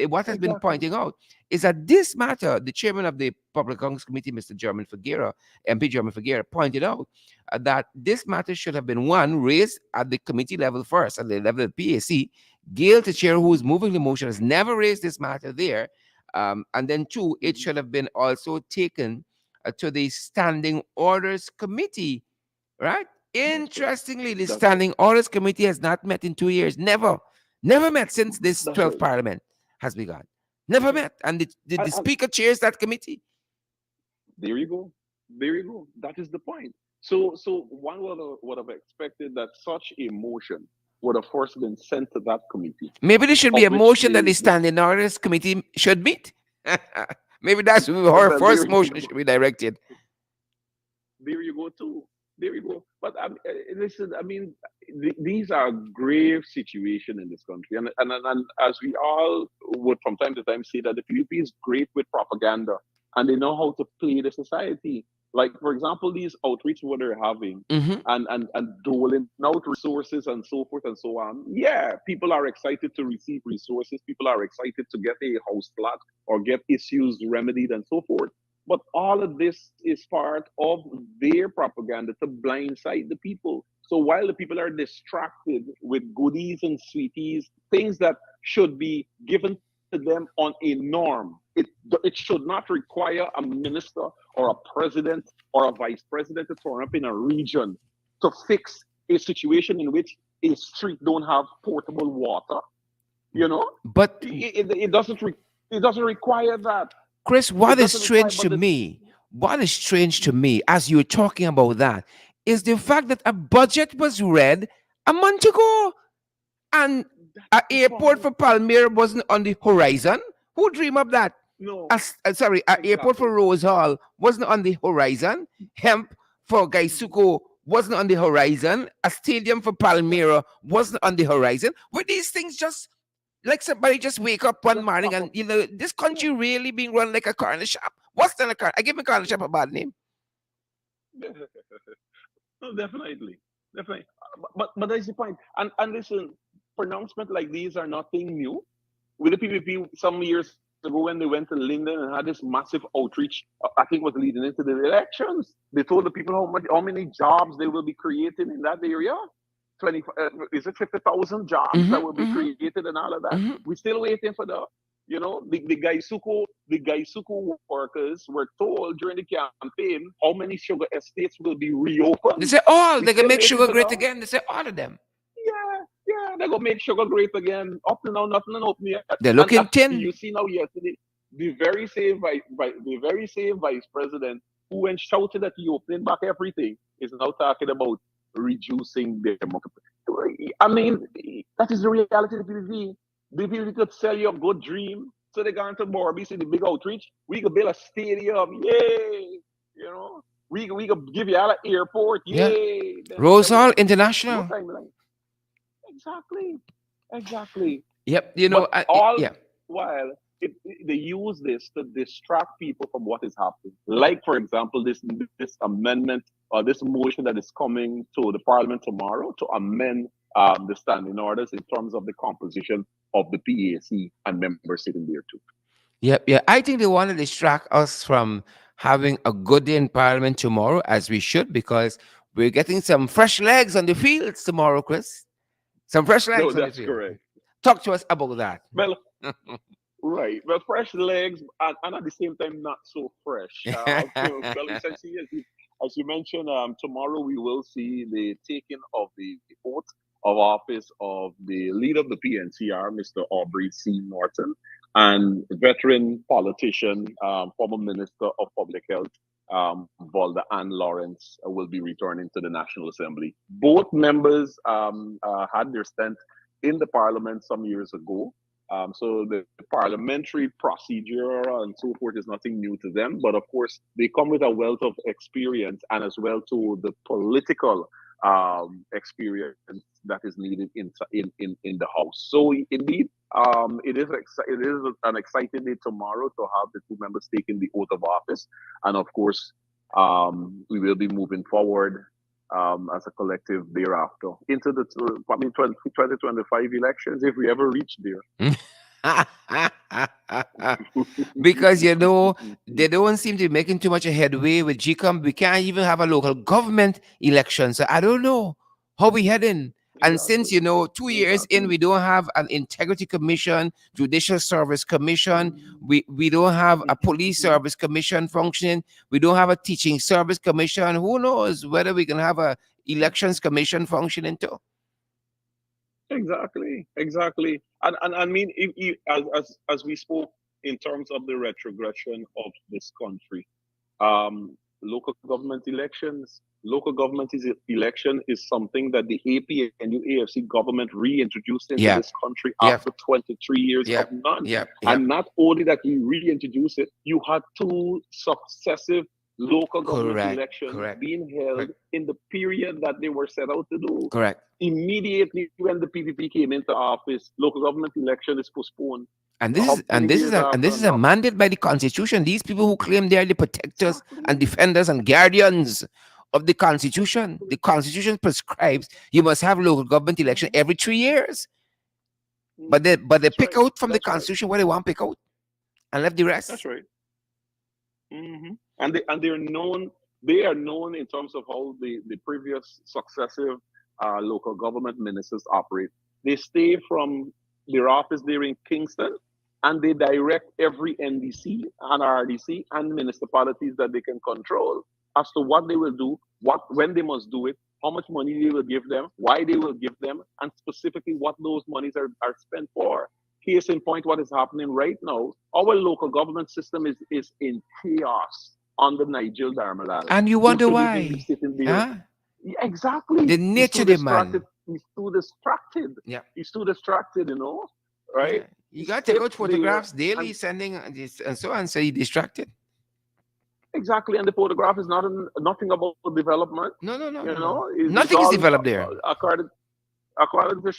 A: what has been pointing out is that this matter, the chairman of the Public Accounts Committee, Mr. MP German Figuera, pointed out that this matter should have been, one, raised at the committee level first, at the level of the PAC. Gail, the chair who is moving the motion, has never raised this matter there. And then 2, it should have been also taken to the Standing Orders Committee, right? Interestingly, the Standing Orders Committee has not met in 2 years. Never met since this 12th Parliament has begun. Never met. And the Speaker chairs that committee.
E: There you go. That is the point. So one would have expected that such a motion would have first been sent to that committee,
A: Maybe there should be
E: of
A: a
E: which
A: motion that the Standing Orders Committee should meet. Maybe that's where our
E: well, there
A: first
E: you
A: motion
E: go.
A: should be directed.
E: There you go too. There you go. But listen, I mean, these are grave situation in this country, and as we all would from time to time say that the Philippines is great with propaganda, and they know how to play the society. Like for example, these outreach what they're having,
A: Hmm.
E: and doling out resources and so forth and so on. Yeah, people are excited to receive resources. People are excited to get a house flat or get issues remedied and so forth. But all of this is part of their propaganda to blindside the people. So while the people are distracted with goodies and sweeties, things that should be given to them on a norm, it should not require a minister or a president or a vice president to turn up in a region to fix a situation in which a street don't have portable water. You know,
A: But
E: it doesn't require that.
A: Chris,
E: It
A: what is
E: doesn't require,
A: strange
E: but
A: to me, what is strange to me as you were talking about that, is the fact that a budget was read a month ago and
E: that's
A: an
E: the
A: airport
E: point.
A: for Palmyra wasn't on the horizon. Who dreamed of that?
E: No,
A: Sorry, an airport for
E: exactly.
A: Rose Hall wasn't on the horizon. Hemp for Gaisuko wasn't on the horizon. A stadium for Palmyra wasn't on the horizon. Were these things just like somebody just wake up one
E: Just
A: morning
E: pop
A: and
E: up.
A: this country really being run like a corner shop? What's in a corner? I give a corner shop a bad name.
E: No, definitely, definitely. But that's the point. And listen, pronouncements like these are nothing new. With the PPP, some years ago when they went to Linden and had this massive outreach, I think was leading into the elections. They told the people how many jobs they will be creating in that area. 20, is it 50,000 jobs that
A: Hmm.
E: will be
A: Hmm.
E: created and all of that?
A: Hmm.
E: We're still waiting for the Gaisuko workers were told during the campaign how many sugar estates will be
A: They
E: reopened.
A: say all
E: We
A: they can
E: still
A: make
E: waiting
A: sugar
E: for
A: great
E: that.
A: again. They say all of them.
E: Yeah, yeah, they're gonna make sugar great again. Up to now, nothing and open yet.
A: They're
E: And
A: looking
E: you
A: thin.
E: see now yesterday, the very same vice president who went shouted at you opening back everything is now talking about reducing democracy. I mean, that is the reality of the PVV. The PVV could sell you a good dream. So they gone to Morbi, see the big outreach. We could build a stadium, yay! You know, we could give you all an airport,
A: Yeah.
E: yay!
A: Rose
E: Then we
A: Hall
E: have no
A: International.
E: timeline. Exactly, exactly.
A: Yep.
E: But all
A: Yeah.
E: while they use this to distract people from what is happening. Like, for example, this amendment or this motion that is coming to the parliament tomorrow to amend the standing orders in terms of the composition of the PAC and members sitting there too.
A: Yep. Yeah. I think they want to distract us from having a good day in Parliament tomorrow, as we should, because we're getting some fresh legs on the fields tomorrow, Chris. Some fresh
E: No,
A: legs on the
E: that's
A: field.
E: correct.
A: Talk to us about that.
E: Well, right. Well, fresh legs, and at the same time, not so fresh. Well, essentially, as you mentioned, tomorrow we will see the taking of the oath of office of the leader of the PNCR, Mr. Aubrey C. Norton, and veteran politician, former Minister of Public Health, Volda Ann Lawrence, will be returning to the National Assembly. Both members had their stint in the Parliament some years ago. So the parliamentary procedure and so forth is nothing new to them, but of course they come with a wealth of experience and as well to the political experience that is needed in the House. So indeed, it is an exciting day tomorrow to have the two members taking the oath of office, and of course, we will be moving forward as a collective thereafter into the probably 2025 elections if we ever reach there.
A: Because they don't seem to be making too much headway with GCOM. We can't even have a local government election. So I don't know how we heading. And
E: Exactly.
A: since 2 years in,
E: Exactly.
A: we don't have an integrity commission, judicial service commission, we don't have a police service commission functioning, we don't have a teaching service commission. Who knows whether we can have a elections commission functioning too?
E: Exactly. Exactly. And I mean, as we spoke in terms of the retrogression of this country, local government elections. Local government election is something that the APNU AFC government reintroduced into
A: Yep.
E: this country
A: Yep.
E: after 23 years of
A: Yep.
E: none.
A: Yep. Yep.
E: And not only that we reintroduced it, you had two successive local government
A: Correct.
E: elections
A: Correct.
E: being held
A: Correct.
E: in the period that they were set out to do.
A: Correct.
E: Immediately when the PPP came into office, local government election is postponed.
A: And this
E: How
A: is
E: many years
A: this
E: after
A: is a
E: now?
A: mandate by the Constitution. These people who claim they are the protectors and
E: Exactly.
A: defenders and guardians of the Constitution. The Constitution prescribes you must have local government election
E: Mhm.
A: every 3 years. But
E: Mhm.
A: they
E: That's
A: pick
E: right.
A: out from the
E: That's right.
A: Constitution what they want to pick out and left the
E: That's
A: rest.
E: right. And they're known. They are known in terms of how the previous successive local government ministers operate. They stay from their office there in Kingston, and they direct every NDC and RDC and municipalities that they can control as to what they will do, what when they must do it, how much money they will give them, why they will give them, and specifically what those monies are spent for. Case in point, what is happening right now, our local government system is in chaos under Nigel Darmalal,
A: And you
E: who's
A: wonder
E: literally
A: why.
E: sitting there.
A: Huh?
E: Yeah, exactly.
A: The
E: He's
A: nature
E: too
A: of the
E: distracted.
A: man.
E: He's too distracted.
A: Yeah.
E: He's too distracted, right?
A: Yeah. You
E: He
A: got to take out
E: sits there
A: photographs daily,
E: and
A: sending this and so on, so you distracted.
E: exactly, and the photograph is nothing about development.
A: No, no, no, no, no.
E: It's
A: Nothing is
E: all
A: developed there.
E: according to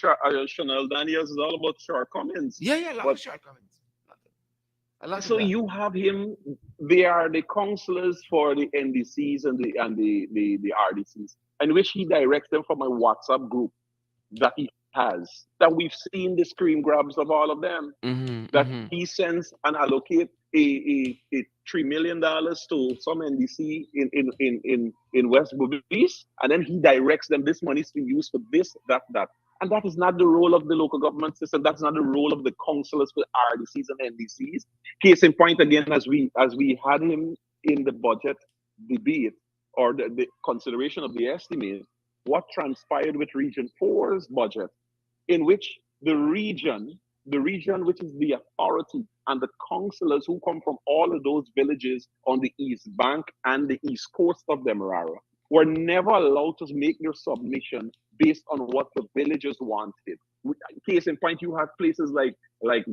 E: Chanel Daniels, it's all about shortcomings.
A: Yeah, yeah, a lot
E: But
A: of shortcomings. A lot of
E: so
A: that.
E: you have him. They are the counselors for the NDCs and the RDCs, in which he directs them from a WhatsApp group that he has. That we've seen the screen grabs of all of them.
A: Mm-hmm,
E: That
A: mm-hmm.
E: he sends and allocate a $3 million to some NDC in West Bubis, and then he directs them this money is to use for this, that. And that is not the role of the local government system. That's not the role of the councillors for RDCs and NDCs. Case in point again, as we had him in the budget debate or the consideration of the estimate, what transpired with Region 4's budget, in which the region which is the authority and the councillors who come from all of those villages on the East Bank and the East Coast of Demerara were never allowed to make their submission based on what the villagers wanted. Case in point, you have places like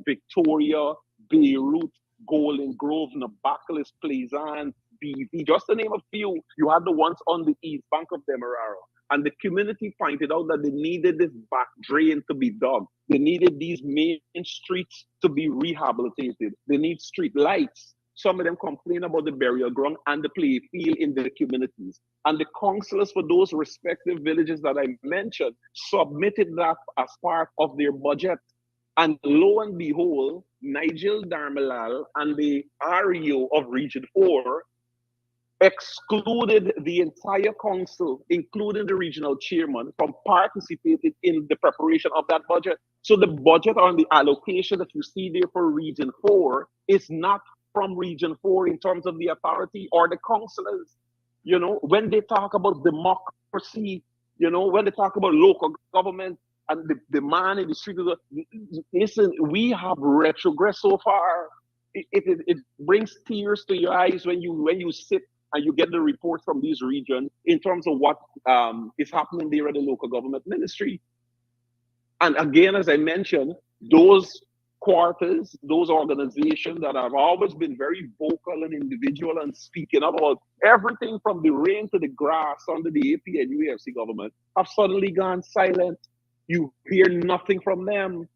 E: Victoria, Beirut, Golden Grove, Nabakalis, Plaisance, BV, just to name a few. You had the ones on the East Bank of Demerara. And the community pointed out that they needed this back drain to be dug. They needed these main streets to be rehabilitated. They need street lights. Some of them complain about the burial ground and the play field in the communities. And the councillors for those respective villages that I mentioned submitted that as part of their budget. And lo and behold, Nigel Darmalal and the REO of Region 4 excluded the entire council, including the regional chairman, from participating in the preparation of that budget. So the budget on the allocation that you see there for Region 4 is not from Region 4 in terms of the authority or the councillors. When they talk about democracy, when they talk about local government and the man in the street, listen, we have retrogressed so far. It brings tears to your eyes when you sit and you get the reports from these regions in terms of what is happening there at the local government ministry. And again, as I mentioned, those quarters, those organizations that have always been very vocal and individual and speaking about everything from the rain to the grass under the AP and UFC government have suddenly gone silent. You hear nothing from them.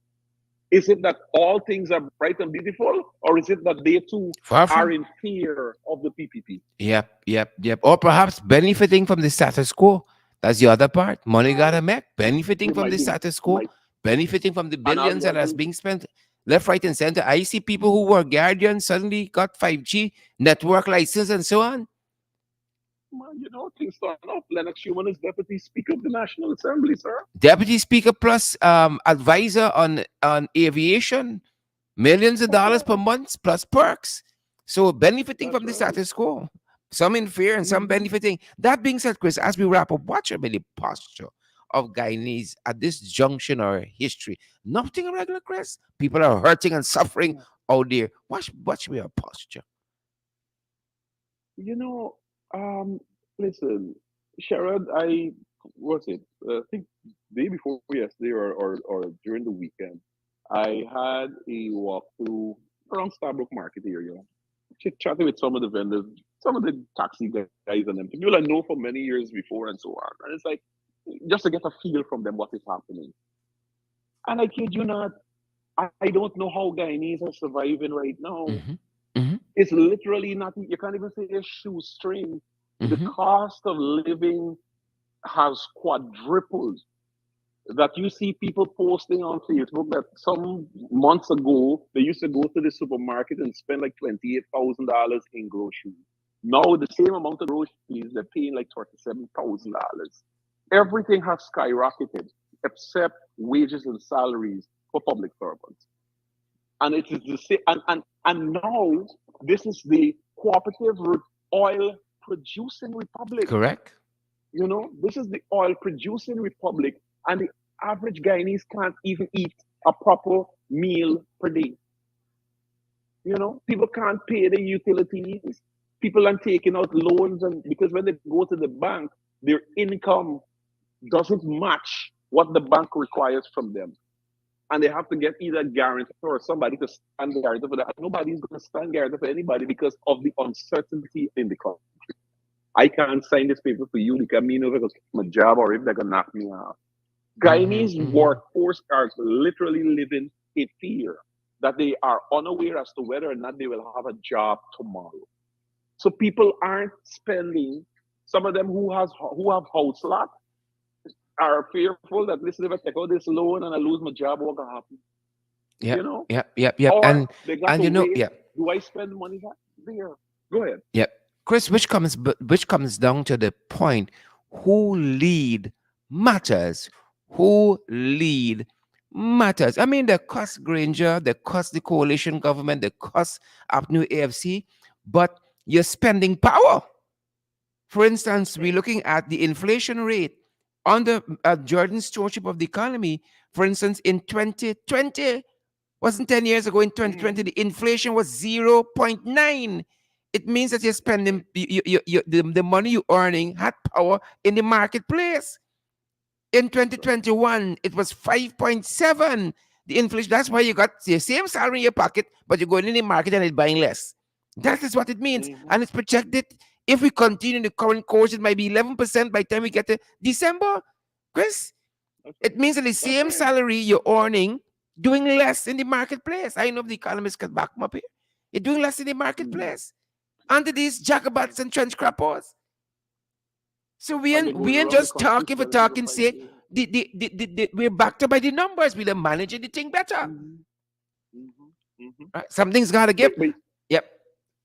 E: Is it that all things are bright and beautiful, or is it that they too
A: Far
E: are
A: from.
E: in fear of the PPP?
A: Yep, yep, yep. Or perhaps benefiting from the status quo. That's the other part. Money gotta make. Benefiting
E: It
A: from
E: might
A: the
E: be,
A: status quo.
E: might,
A: Benefiting from the
E: and
A: billions that is being spent left, right, and center. I see people who were guardians suddenly got 5G network license and so on.
E: things turn up. Lennox Schumann is Deputy Speaker of the National Assembly, sir.
A: Deputy Speaker plus advisor on aviation, millions of dollars per month plus perks. So benefiting
E: That's
A: from the
E: right.
A: status quo. Some in fear and some
E: Mhm.
A: benefiting. That being said, Chris, as we wrap up, what's your really posture of Guyanese at this junction or history? Nothing irregular, Chris. People are hurting and suffering out there. What's your posture?
E: You know, Um, Listen, Sherrod, I was it? I think day before yesterday or during the weekend, I had a walk through around Starbrook Market area, chit chatting with some of the vendors, some of the taxi guys and them, people I know for many years before and so on. And it's like just to get a feel from them what is happening. And I kid you not, I don't know how Guyanese are surviving right now.
A: Mm-hmm. Mm-hmm.
E: It's literally nothing. You can't even say a shoestring. The
A: Mm-hmm.
E: cost of living has quadrupled. That you see people posting on Facebook that some months ago they used to go to the supermarket and spend like $28,000 in groceries. Now the same amount of groceries they're paying like $37,000. Everything has skyrocketed except wages and salaries for public servants. And it is the same. And now this is the oil producing republic.
A: Correct.
E: This is the oil producing republic, and the average Guyanese can't even eat a proper meal per day. People can't pay their utilities. People are taking out loans, and because when they go to the bank, their income doesn't match what the bank requires from them. And they have to get either a guarantor or somebody to stand guarantor for that. Nobody's going to stand guarantor for anybody because of the uncertainty in the country. I can't sign this paper for you because me know if I get my job or if they're gonna knock me off.
A: Mm-hmm.
E: Guyanese
A: Mm-hmm.
E: workforce are literally living in fear that they are unaware as to whether or not they will have a job tomorrow. So people aren't spending. Some of them who have house lot are fearful that listen, if I take out this loan and I lose my job, what gonna happen?
A: Yep.
E: You know,
A: Yep. Yep. Yep.
E: or they got
A: And
E: to wait.
A: yep.
E: Do I spend money there? Go ahead.
A: Yep. Chris, which comes down to the point: who lead matters. Who lead matters. I mean, the cost Granger, the cost the coalition government, the cost up new AFC, but you're spending power. For instance,
E: That's
A: we're
E: right.
A: looking at the inflation rate under Jordan's stewardship of the economy. For instance, in 2020, wasn't 10 years ago, in 2020,
E: Mm-hmm.
A: the inflation was 0.9. It means that you're
E: That's right.
A: spending the money you're earning had power in the marketplace. In
E: That's right.
A: 2021, it was 5.7. The inflation, that's why you got the same salary in your pocket, but you're going in the market and it's buying less. That is what it means.
E: Mm-hmm.
A: And it's projected, if we continue the current course, it might be 11% by the time we get to December. Chris,
E: That's
A: it
E: right.
A: means that the
E: That's
A: same
E: right.
A: salary you're earning, doing less in the marketplace. I know the economists can back them up here. You're doing less in the
E: Mm-hmm.
A: marketplace under these
E: That's right.
A: jacobats and trench crappers. So we
E: And they're
A: ain't,
E: going
A: we ain't
E: around the
A: just
E: country
A: talking for
E: selling
A: talking sake.
E: overpriced.
A: We're backed up by the numbers. We're managing the thing better.
E: Mm-hmm. Mm-hmm. Mm-hmm.
A: Right? Something's got to
E: But
A: give.
E: but
A: Yep.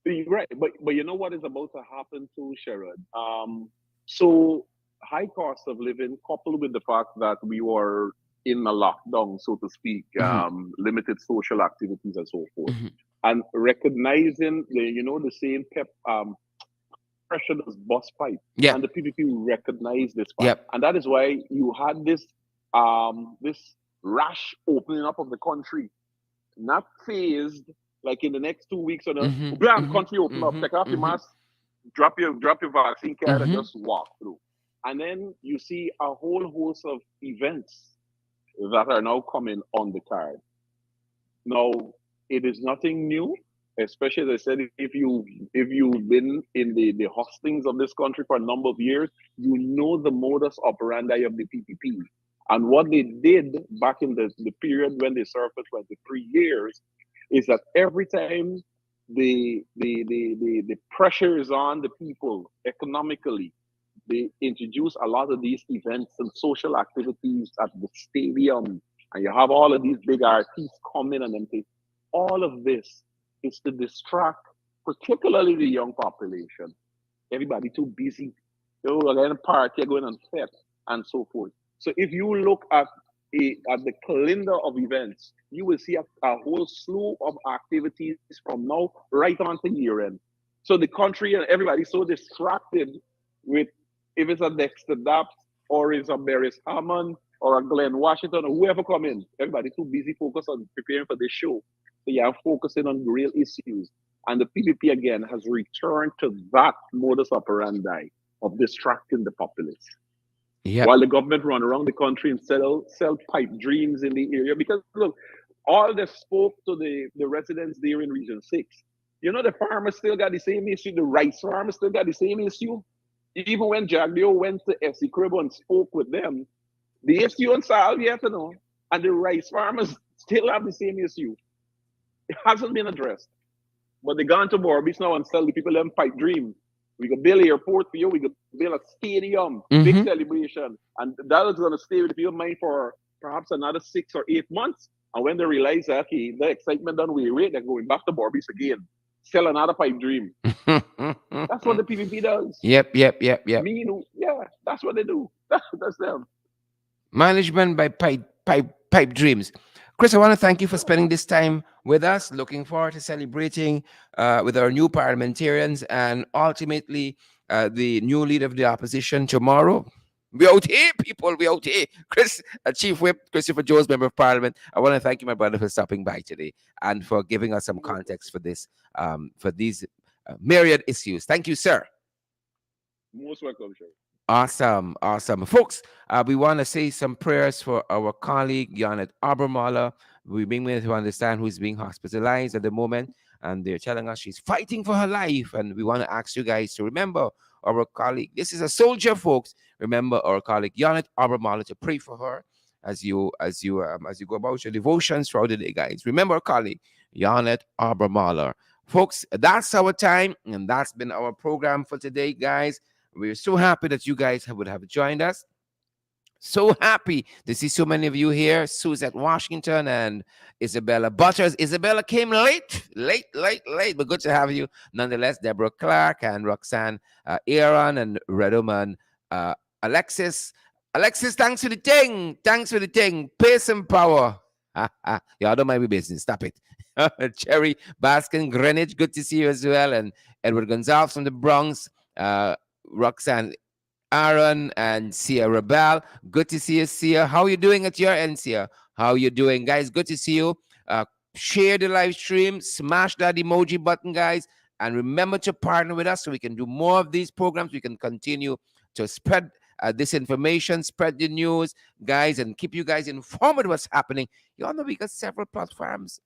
E: you're right. But you know what is about to happen to Sherrod? So high cost of living coupled with the fact that we were in a lockdown, so to speak,
A: Mm-hmm.
E: limited social activities and so forth,
A: Mm-hmm.
E: and recognizing the same pressure does bust pipe,
A: Yep.
E: and the PPP recognize this fact,
A: Yep.
E: and that is why you had this rash opening up of the country, not phased like in the next 2 weeks or the
A: Mm-hmm.
E: blam
A: Mm-hmm.
E: country open up,
A: Mm-hmm.
E: take off your
A: Mm-hmm.
E: mask, drop your vaccine card and
A: Mm-hmm.
E: just walk through. And then you see a whole host of events that are now coming on the card. Now, it is nothing new, especially as I said, if you've been in the hustings of this country for a number of years, you know the modus operandi of the PPP. And what they did back in the period when they served for 23 years is that every time the pressure is on the people economically, they introduce a lot of these events and social activities at the stadium, and you have all of these big artists coming and then all of this is to distract, particularly the young population. Everybody too busy. We're going to party, going on fete, and so forth. So if you look at the calendar of events, you will see a whole slew of activities from now right on to year end. So the country and everybody's so distracted with if it's a Dexter Daps or it's a Beres Hammond or a Glenn Washington or whoever come in. Everybody too busy focused on preparing for this show. So yeah, focusing on real issues. And the PPP again has returned to that modus operandi of distracting the populace.
A: Yep.
E: While the government run around the country and sell pipe dreams in the area. Because look, all they spoke to the residents there in Region 6. You know, the farmers still got the same issue, the rice farmers still got the same issue. Even when Jagdeo went to Essie Cribbo and spoke with them, the issue unsolved yet, you know, and the rice farmers still have the same issue. It hasn't been addressed. But they gone to Barbados now and sell the people them pipe dream. We could build an airport for you, we could build a stadium, big celebration. And that is going to stay with the people mind for perhaps another 6 or 8 months. And when they realize that, okay, the excitement done way away, they're going back to Barbados again. Sell another pipe dream. That's what the PPP does.
A: Yep.
E: Yeah, that's what they do. That's them.
A: Management by pipe dreams. Chris, I want to thank you for spending this time with us. Looking forward to celebrating with our new parliamentarians and ultimately the new leader of the opposition tomorrow. We out here, people. We out here. Chris, Chief Whip Christopher Jones, Member of Parliament. I want to thank you, my brother, for stopping by today and for giving us some context for this, for these myriad issues. Thank you, sir.
E: Most welcome, sir.
A: Awesome. Folks, we want to say some prayers for our colleague, Janet Abermala. We being able to understand who's being hospitalized at the moment, and they're telling us she's fighting for her life. And we want to ask you guys to remember our colleague. This is a soldier, folks. Remember our colleague, Janet Abermala, to pray for her as you go about your devotions throughout the day, guys. Remember our colleague, Janet Abermala. Folks, that's our time, and that's been our program for today, guys. We're so happy that you guys would have joined us. So happy to see so many of you here. Suzette Washington and Isabella Butters. Isabella came late, but good to have you. Nonetheless, Deborah Clark and Roxanne Aaron and Redoman Alexis. Alexis, thanks for the thing. Pace and power. Y'all don't mind my business. Stop it. Cherry Baskin Greenwich, good to see you as well. And Edward Gonzalez from the Bronx. Roxanne Aaron and Sia Rebel. Good to see you, Sia. How you doing at your end, Sia? How you doing, guys? Good to see you. Share the live stream. Smash that emoji button, guys. And remember to partner with us so we can do more of these programs. We can continue to spread this information, spread the news, guys, and keep you guys informed what's happening. You all know we got several platforms,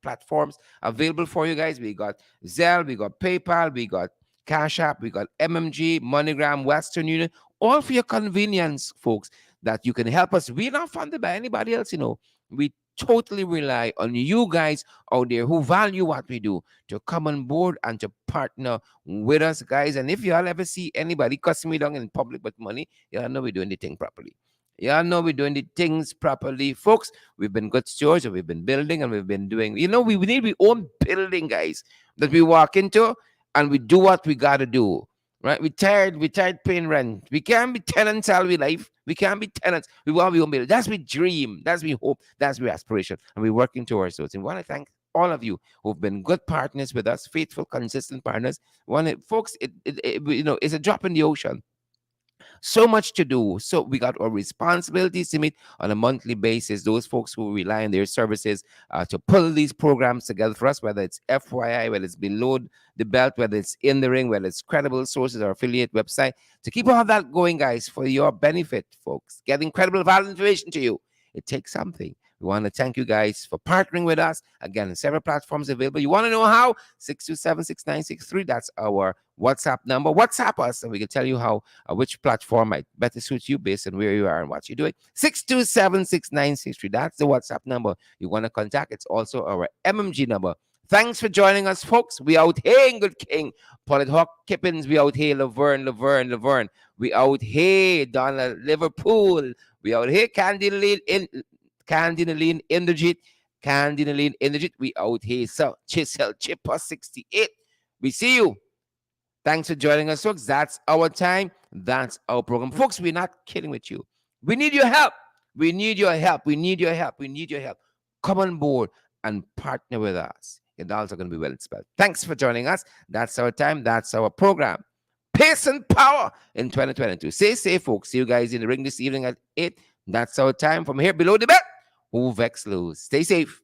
A: platforms available for you guys. We got Zelle, we got PayPal, we got Cash App, we got MMG, MoneyGram, Western Union, all for your convenience, folks, that you can help us. We're not funded by anybody else, you know. We totally rely on you guys out there who value what we do to come on board and to partner with us, guys. And if y'all ever see anybody cussing me down in public with money, y'all know we're doing the thing properly. Y'all know we're doing the things properly, folks. We've been good stewards, and we've been building, and we've been doing, you know, we need our own building, guys, that we walk into. And we do what we got to do, right? We tired paying rent. We can't be tenants all we life. We can't be tenants. We want to be home. That's my dream. That's my hope. That's my aspiration. And we're working towards those. And we want to thank all of you who've been good partners with us, faithful, consistent partners. Folks, you know, it's a drop in the ocean. So much to do. So we got our responsibilities to meet on a monthly basis. Those folks who rely on their services to pull these programs together for us, whether it's FYI, whether it's below the belt, whether it's in the ring, whether it's credible sources or affiliate website, to keep all that going, guys, for your benefit, folks. Getting credible, valid information to you. It takes something. We want to thank you guys for partnering with us. Again, several platforms available. You want to know how? 627-6963. That's our WhatsApp number. WhatsApp us, and we can tell you how which platform might better suit you based on where you are and what you're doing. 627-6963. That's the WhatsApp number you want to contact. It's also our MMG number. Thanks for joining us, folks. We out here, Good King. Paulet Hawk Kippins. We out here, Laverne. We out here, Donna Liverpool. We out here, Candyline Inderjit. We out here. So, Chisel Chipper 68. We see you. Thanks for joining us, folks. That's our time. That's our program. Folks, we're not kidding with you. We need your help. We need your help. Come on board and partner with us. Your dollars are going to be well spent. Thanks for joining us. That's our time. That's our program. Pace and power in 2022. Stay safe, folks. See you guys in the ring this evening at 8. That's our time. From here below the belt, who vex lose. Stay safe.